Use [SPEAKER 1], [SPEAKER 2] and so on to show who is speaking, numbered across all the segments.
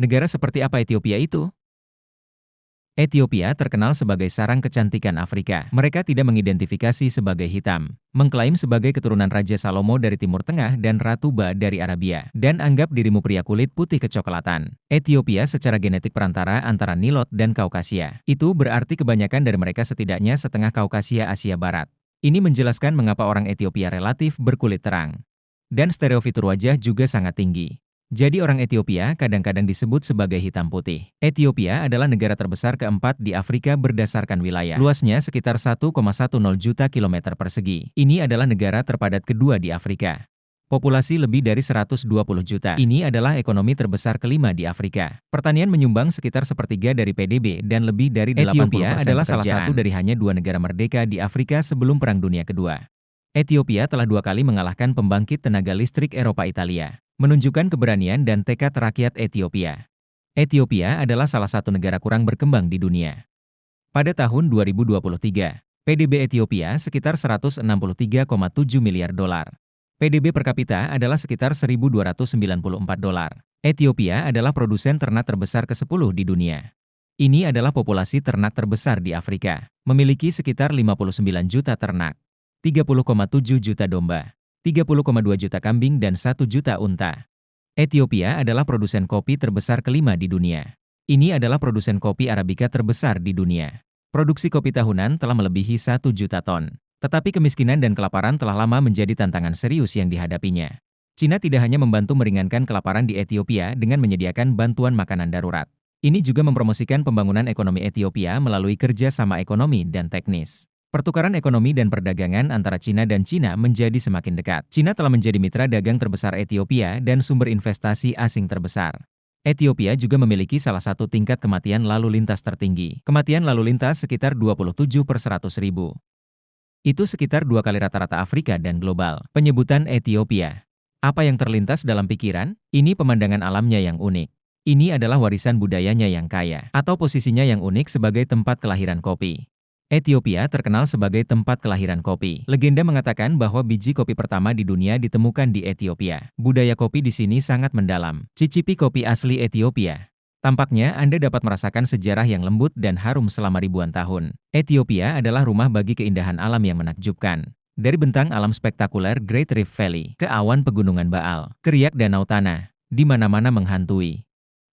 [SPEAKER 1] Negara seperti apa Ethiopia itu? Ethiopia terkenal sebagai sarang kecantikan Afrika. Mereka tidak mengidentifikasi sebagai hitam, mengklaim sebagai keturunan Raja Salomo dari Timur Tengah dan Ratu Ba dari Arabia, dan anggap dirimu pria kulit putih kecoklatan. Ethiopia secara genetik perantara antara Nilot dan Kaukasia. Itu berarti kebanyakan dari mereka setidaknya setengah Kaukasia Asia Barat. Ini menjelaskan mengapa orang Ethiopia relatif berkulit terang. Dan stereofitur wajah juga sangat tinggi. Jadi orang Ethiopia kadang-kadang disebut sebagai hitam putih. Ethiopia adalah negara terbesar keempat di Afrika berdasarkan wilayah. Luasnya sekitar 1,10 juta kilometer persegi. Ini adalah negara terpadat kedua di Afrika. Populasi lebih dari 120 juta. Ini adalah ekonomi terbesar kelima di Afrika. Pertanian menyumbang sekitar sepertiga dari PDB dan lebih dari 80%
[SPEAKER 2] Ethiopia adalah
[SPEAKER 1] salah satu dari hanya 2 negara merdeka di Afrika sebelum Perang Dunia Kedua. Ethiopia telah 2 kali mengalahkan pembangkit tenaga listrik Eropa Italia, menunjukkan keberanian dan tekad rakyat Ethiopia. Ethiopia adalah salah satu negara kurang berkembang di dunia. Pada tahun 2023, PDB Ethiopia sekitar 163,7 miliar dolar. PDB per kapita adalah sekitar 1.294 dolar. Ethiopia adalah produsen ternak terbesar ke-10 di dunia. Ini adalah populasi ternak terbesar di Afrika, memiliki sekitar 59 juta ternak. 30,7 juta domba, 30,2 juta kambing dan 1 juta unta. Ethiopia adalah produsen kopi terbesar kelima di dunia. Ini adalah produsen kopi Arabica terbesar di dunia. Produksi kopi tahunan telah melebihi 1 juta ton. Tetapi kemiskinan dan kelaparan telah lama menjadi tantangan serius yang dihadapinya. Cina tidak hanya membantu meringankan kelaparan di Ethiopia dengan menyediakan bantuan makanan darurat. Ini juga mempromosikan pembangunan ekonomi Ethiopia melalui kerja sama ekonomi dan teknis. Pertukaran ekonomi dan perdagangan antara Cina dan Cina menjadi semakin dekat. Cina telah menjadi mitra dagang terbesar Ethiopia dan sumber investasi asing terbesar. Ethiopia juga memiliki salah satu tingkat kematian lalu lintas tertinggi. Kematian lalu lintas sekitar 27 per 100 ribu. Itu sekitar 2 kali rata-rata Afrika dan global. Penyebutan Ethiopia. Apa yang terlintas dalam pikiran? Ini pemandangan alamnya yang unik. Ini adalah warisan budayanya yang kaya, atau posisinya yang unik sebagai tempat kelahiran kopi. Ethiopia terkenal sebagai tempat kelahiran kopi. Legenda mengatakan bahwa biji kopi pertama di dunia ditemukan di Ethiopia. Budaya kopi di sini sangat mendalam. Cicipi kopi asli Ethiopia. Tampaknya Anda dapat merasakan sejarah yang lembut dan harum selama ribuan tahun. Ethiopia adalah rumah bagi keindahan alam yang menakjubkan. Dari bentang alam spektakuler Great Rift Valley ke awan pegunungan Baal, ke riak danau tanah, di mana-mana menghantui.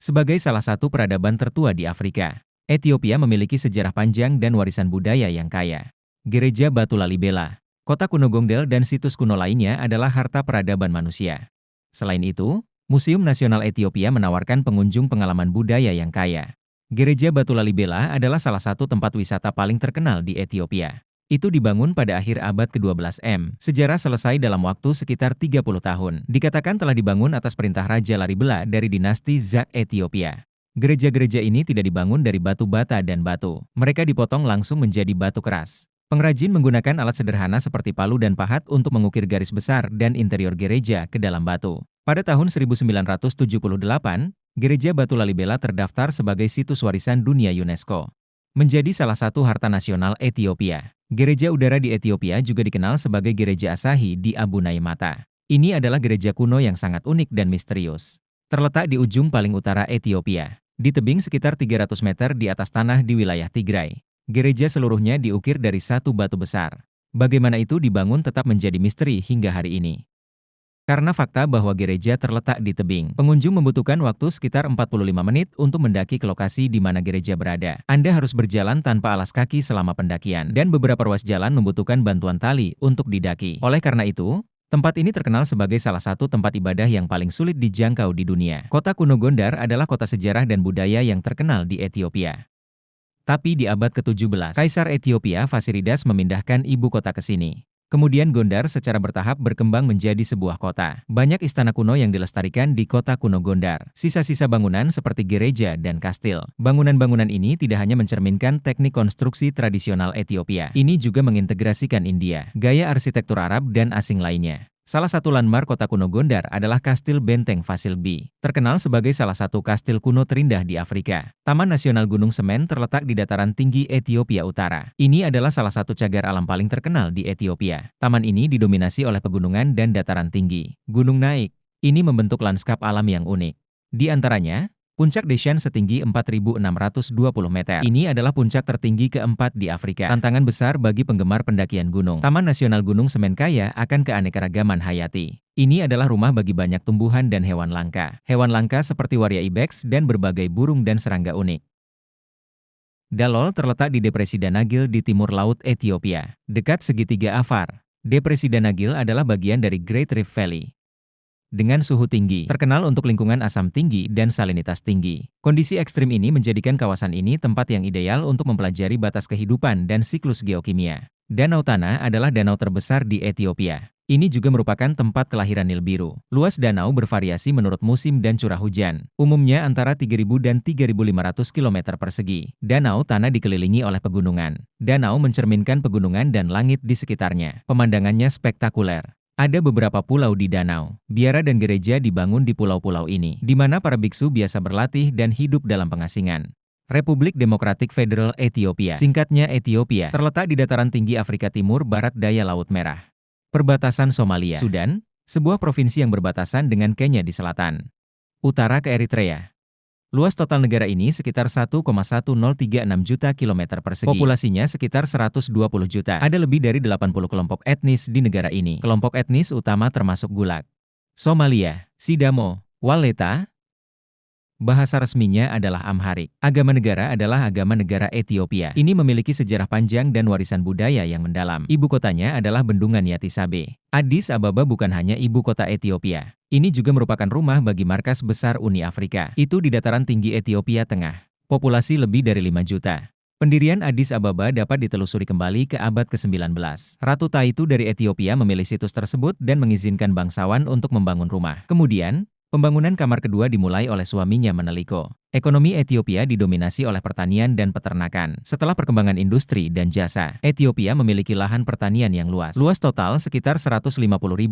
[SPEAKER 1] Sebagai salah satu peradaban tertua di Afrika, Ethiopia memiliki sejarah panjang dan warisan budaya yang kaya. Gereja Batu Lalibela, kota kuno Gondel dan situs kuno lainnya adalah harta peradaban manusia. Selain itu, Museum Nasional Ethiopia menawarkan pengunjung pengalaman budaya yang kaya. Gereja Batu Lalibela adalah salah satu tempat wisata paling terkenal di Ethiopia. Itu dibangun pada akhir abad ke-12 M. Sejarah selesai dalam waktu sekitar 30 tahun. Dikatakan telah dibangun atas perintah Raja Lalibela dari dinasti Zak Ethiopia. Gereja-gereja ini tidak dibangun dari batu bata dan batu. Mereka dipotong langsung menjadi batu keras. Pengrajin menggunakan alat sederhana seperti palu dan pahat untuk mengukir garis besar dan interior gereja ke dalam batu. Pada tahun 1978, Gereja Batu Lalibela terdaftar sebagai Situs Warisan Dunia UNESCO. Menjadi salah satu harta nasional Ethiopia. Gereja udara di Ethiopia juga dikenal sebagai Gereja Asahi di Abu Naimata. Ini adalah gereja kuno yang sangat unik dan misterius. Terletak di ujung paling utara Ethiopia. Di tebing sekitar 300 meter di atas tanah di wilayah Tigray. Gereja seluruhnya diukir dari satu batu besar. Bagaimana itu dibangun tetap menjadi misteri hingga hari ini. Karena fakta bahwa gereja terletak di tebing, pengunjung membutuhkan waktu sekitar 45 menit untuk mendaki ke lokasi di mana gereja berada. Anda harus berjalan tanpa alas kaki selama pendakian, dan beberapa ruas jalan membutuhkan bantuan tali untuk didaki. Oleh karena itu, tempat ini terkenal sebagai salah satu tempat ibadah yang paling sulit dijangkau di dunia. Kota kuno Gondar adalah kota sejarah dan budaya yang terkenal di Ethiopia. Tapi di abad ke-17, Kaisar Ethiopia Fasilidas memindahkan ibu kota ke sini. Kemudian Gondar secara bertahap berkembang menjadi sebuah kota. Banyak istana kuno yang dilestarikan di kota kuno Gondar. Sisa-sisa bangunan seperti gereja dan kastil. Bangunan-bangunan ini tidak hanya mencerminkan teknik konstruksi tradisional Ethiopia. Ini juga mengintegrasikan India, gaya arsitektur Arab dan asing lainnya. Salah satu landmark kota kuno Gondar adalah Kastil Benteng Fasilbi, terkenal sebagai salah satu kastil kuno terindah di Afrika. Taman Nasional Gunung Semen terletak di dataran tinggi Ethiopia Utara. Ini adalah salah satu cagar alam paling terkenal di Ethiopia. Taman ini didominasi oleh pegunungan dan dataran tinggi. Gunung naik, ini membentuk lanskap alam yang unik. Di antaranya, Puncak Deshan setinggi 4.620 meter. Ini adalah puncak tertinggi keempat di Afrika. Tantangan besar bagi penggemar pendakian gunung. Taman Nasional Gunung Semen kaya akan keanekaragaman hayati. Ini adalah rumah bagi banyak tumbuhan dan hewan langka. Hewan langka seperti waria ibex dan berbagai burung dan serangga unik. Dalol terletak di Depresi Danagil di timur laut Ethiopia, dekat segitiga Afar. Depresi Danagil adalah bagian dari Great Rift Valley. Dengan suhu tinggi, terkenal untuk lingkungan asam tinggi dan salinitas tinggi. Kondisi ekstrim ini menjadikan kawasan ini tempat yang ideal untuk mempelajari batas kehidupan dan siklus geokimia. Danau Tana adalah danau terbesar di Ethiopia. Ini juga merupakan tempat kelahiran Nil Biru. Luas danau bervariasi menurut musim dan curah hujan. Umumnya antara 3.000 dan 3.500 km persegi. Danau Tana dikelilingi oleh pegunungan. Danau mencerminkan pegunungan dan langit di sekitarnya. Pemandangannya spektakuler. Ada beberapa pulau di danau. Biara dan gereja dibangun di pulau-pulau ini, di mana para biksu biasa berlatih dan hidup dalam pengasingan. Republik Demokratik Federal Ethiopia, singkatnya Ethiopia, terletak di dataran tinggi Afrika Timur Barat daya Laut Merah. Perbatasan Somalia, Sudan, sebuah provinsi yang berbatasan dengan Kenya di selatan. Utara ke Eritrea. Luas total negara ini sekitar 1,1036 juta kilometer persegi. Populasinya sekitar 120 juta. Ada lebih dari 80 kelompok etnis di negara ini. Kelompok etnis utama termasuk Gulag, Somalia, Sidamo, Waleta. Bahasa resminya adalah Amharic. Agama negara adalah agama negara Ethiopia. Ini memiliki sejarah panjang dan warisan budaya yang mendalam. Ibu kotanya adalah Bendungan Yatisabe. Addis Ababa bukan hanya ibu kota Ethiopia. Ini juga merupakan rumah bagi markas besar Uni Afrika. Itu di dataran tinggi Ethiopia Tengah. Populasi lebih dari 5 juta. Pendirian Addis Ababa dapat ditelusuri kembali ke abad ke-19. Ratu Taitu dari Ethiopia memilih situs tersebut dan mengizinkan bangsawan untuk membangun rumah. Kemudian, pembangunan kamar kedua dimulai oleh suaminya Meneliko. Ekonomi Ethiopia didominasi oleh pertanian dan peternakan. Setelah perkembangan industri dan jasa, Ethiopia memiliki lahan pertanian yang luas. Luas total sekitar 150.000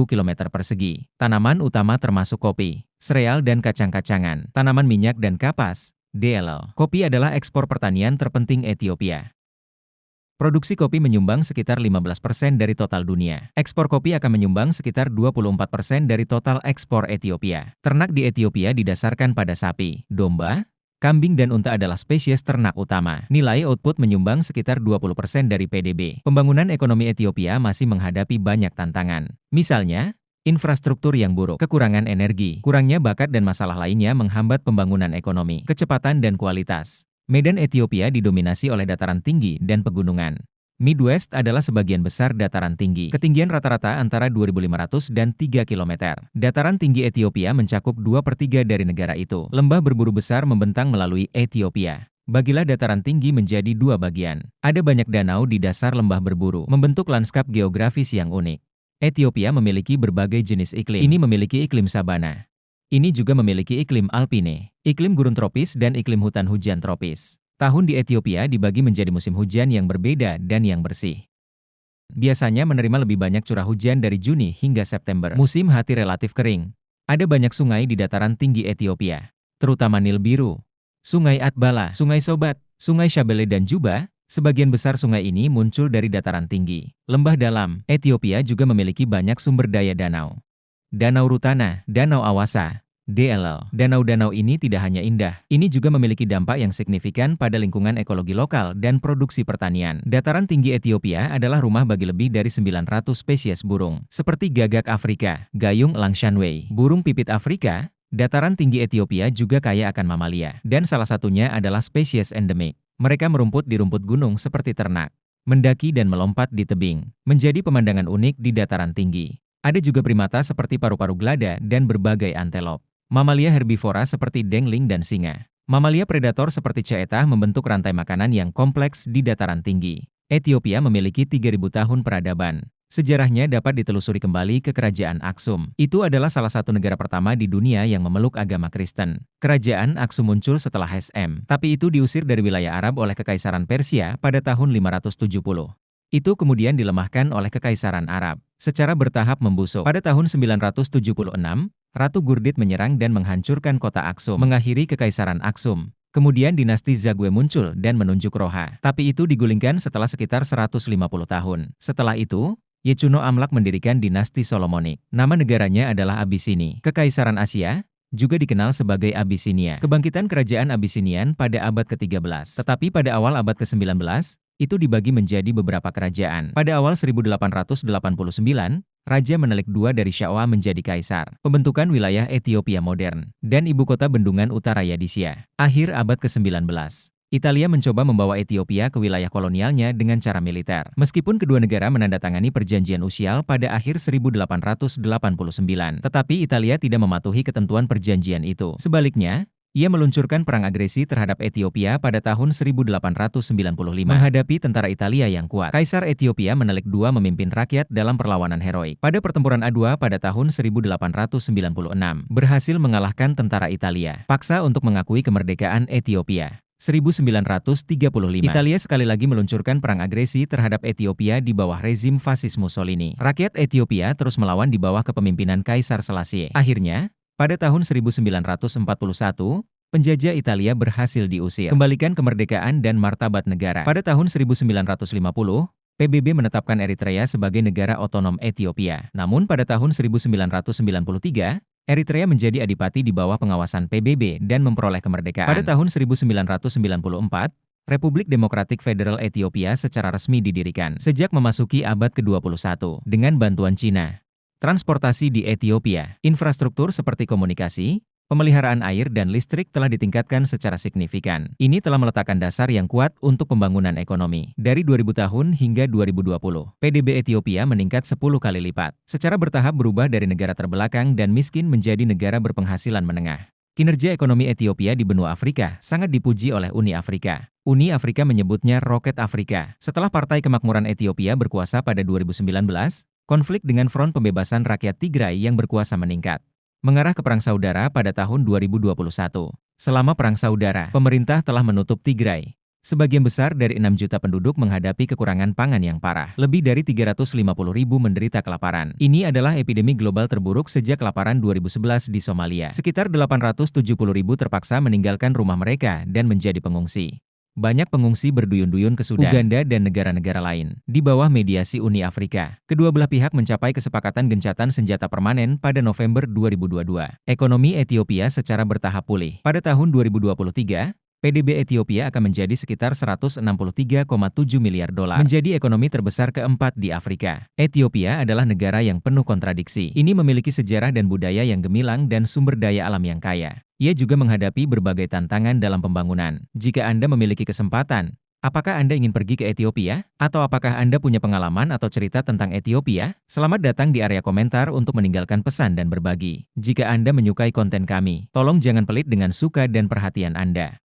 [SPEAKER 1] km persegi. Tanaman utama termasuk kopi, sereal dan kacang-kacangan, tanaman minyak dan kapas, DLL. Kopi adalah ekspor pertanian terpenting Ethiopia. Produksi kopi menyumbang sekitar 15% dari total dunia. Ekspor kopi akan menyumbang sekitar 24% dari total ekspor Ethiopia. Ternak di Ethiopia didasarkan pada sapi, domba, kambing dan unta adalah spesies ternak utama. Nilai output menyumbang sekitar 20% dari PDB. Pembangunan ekonomi Ethiopia masih menghadapi banyak tantangan. Misalnya, infrastruktur yang buruk, kekurangan energi, kurangnya bakat dan masalah lainnya menghambat pembangunan ekonomi, kecepatan dan kualitas. Medan Ethiopia didominasi oleh dataran tinggi dan pegunungan. Midwest adalah sebagian besar dataran tinggi. Ketinggian rata-rata antara 2.500 dan 3 km. Dataran tinggi Ethiopia mencakup 2/3 dari negara itu. Lembah berburu besar membentang melalui Ethiopia. Bagilah dataran tinggi menjadi dua bagian. Ada banyak danau di dasar lembah berburu, membentuk lanskap geografis yang unik. Ethiopia memiliki berbagai jenis iklim. Ini memiliki iklim sabana. Ini juga memiliki iklim alpine, iklim gurun tropis dan iklim hutan hujan tropis. Tahun di Ethiopia dibagi menjadi musim hujan yang berbeda dan yang bersih. Biasanya menerima lebih banyak curah hujan dari Juni hingga September. Musim hati relatif kering. Ada banyak sungai di dataran tinggi Ethiopia, terutama Nil Biru, Sungai Atbala, Sungai Sobat, Sungai Shabele dan Juba. Sebagian besar sungai ini muncul dari dataran tinggi. Lembah dalam, Ethiopia juga memiliki banyak sumber daya danau. Danau Rutana, Danau Awasa, DLL. Danau-danau ini tidak hanya indah, ini juga memiliki dampak yang signifikan pada lingkungan ekologi lokal dan produksi pertanian. Dataran tinggi Ethiopia adalah rumah bagi lebih dari 900 spesies burung, seperti gagak Afrika, gayung langshanwei, burung pipit Afrika. Dataran tinggi Ethiopia juga kaya akan mamalia, dan salah satunya adalah spesies endemik. Mereka merumput di rumput gunung seperti ternak, mendaki dan melompat di tebing, menjadi pemandangan unik di dataran tinggi. Ada juga primata seperti paru-paru gelada dan berbagai antelop. Mamalia herbivora seperti dengling dan singa. Mamalia predator seperti ceetah membentuk rantai makanan yang kompleks di dataran tinggi. Ethiopia memiliki 3.000 tahun peradaban. Sejarahnya dapat ditelusuri kembali ke Kerajaan Aksum. Itu adalah salah satu negara pertama di dunia yang memeluk agama Kristen. Kerajaan Aksum muncul setelah Sm, tapi itu diusir dari wilayah Arab oleh Kekaisaran Persia pada tahun 570. Itu kemudian dilemahkan oleh Kekaisaran Arab, secara bertahap membusuk. Pada tahun 976, Ratu Gurdit menyerang dan menghancurkan kota Aksum, mengakhiri Kekaisaran Aksum. Kemudian dinasti Zagwe muncul dan menunjuk Roha, tapi itu digulingkan setelah sekitar 150 tahun. Setelah itu, Yecuno Amlak mendirikan dinasti Solomonik. Nama negaranya adalah Abisini. Kekaisaran Asia, juga dikenal sebagai Abyssinia. Kebangkitan kerajaan Abyssinian pada abad ke-13. Tetapi pada awal abad ke-19, itu dibagi menjadi beberapa kerajaan. Pada awal 1889, Raja menelik II dari Shawa menjadi kaisar. Pembentukan wilayah Ethiopia modern, dan ibu kota bendungan utara Yadisia. Akhir abad ke-19. Italia mencoba membawa Ethiopia ke wilayah kolonialnya dengan cara militer. Meskipun kedua negara menandatangani perjanjian Usial pada akhir 1889, tetapi Italia tidak mematuhi ketentuan perjanjian itu. Sebaliknya, ia meluncurkan perang agresi terhadap Ethiopia pada tahun 1895. Menghadapi tentara Italia yang kuat, Kaisar Ethiopia Menelik II memimpin rakyat dalam perlawanan heroik. Pada pertempuran Adwa pada tahun 1896, berhasil mengalahkan tentara Italia. Paksa untuk mengakui kemerdekaan Ethiopia. 1935, Italia sekali lagi meluncurkan perang agresi terhadap Ethiopia di bawah rezim fasis Mussolini. Rakyat Ethiopia terus melawan di bawah kepemimpinan Kaisar Selassie. Akhirnya, pada tahun 1941, penjajah Italia berhasil diusir. Kembalikan kemerdekaan dan martabat negara. Pada tahun 1950, PBB menetapkan Eritrea sebagai negara otonom Ethiopia. Namun pada tahun 1993, Eritrea menjadi adipati di bawah pengawasan PBB dan memperoleh kemerdekaan. Pada tahun 1994, Republik Demokratik Federal Ethiopia secara resmi didirikan. Sejak memasuki abad ke-21, dengan bantuan Cina. Transportasi di Ethiopia, infrastruktur seperti komunikasi, pemeliharaan air dan listrik telah ditingkatkan secara signifikan. Ini telah meletakkan dasar yang kuat untuk pembangunan ekonomi. Dari 2000 tahun hingga 2020, PDB Ethiopia meningkat 10 kali lipat. Secara bertahap berubah dari negara terbelakang dan miskin menjadi negara berpenghasilan menengah. Kinerja ekonomi Ethiopia di benua Afrika sangat dipuji oleh Uni Afrika. Uni Afrika menyebutnya Roket Afrika. Setelah Partai Kemakmuran Ethiopia berkuasa pada 2019, konflik dengan Front Pembebasan Rakyat Tigray yang berkuasa meningkat, mengarah ke perang saudara pada tahun 2021. Selama perang saudara, pemerintah telah menutup Tigray. Sebagian besar dari 6 juta penduduk menghadapi kekurangan pangan yang parah. Lebih dari 350.000 menderita kelaparan. Ini adalah epidemi global terburuk sejak kelaparan 2011 di Somalia. Sekitar 870.000 terpaksa meninggalkan rumah mereka dan menjadi pengungsi. Banyak pengungsi berduyun-duyun ke Sudan, Uganda, dan negara-negara lain. Di bawah mediasi Uni Afrika, kedua belah pihak mencapai kesepakatan gencatan senjata permanen pada November 2022. Ekonomi Ethiopia secara bertahap pulih. Pada tahun 2023, PDB Ethiopia akan menjadi sekitar 163,7 miliar dolar, menjadi ekonomi terbesar keempat di Afrika. Ethiopia adalah negara yang penuh kontradiksi. Ini memiliki sejarah dan budaya yang gemilang dan sumber daya alam yang kaya. Ia juga menghadapi berbagai tantangan dalam pembangunan. Jika Anda memiliki kesempatan, apakah Anda ingin pergi ke Ethiopia? Atau apakah Anda punya pengalaman atau cerita tentang Ethiopia? Selamat datang di area komentar untuk meninggalkan pesan dan berbagi. Jika Anda menyukai konten kami, tolong jangan pelit dengan suka dan perhatian Anda.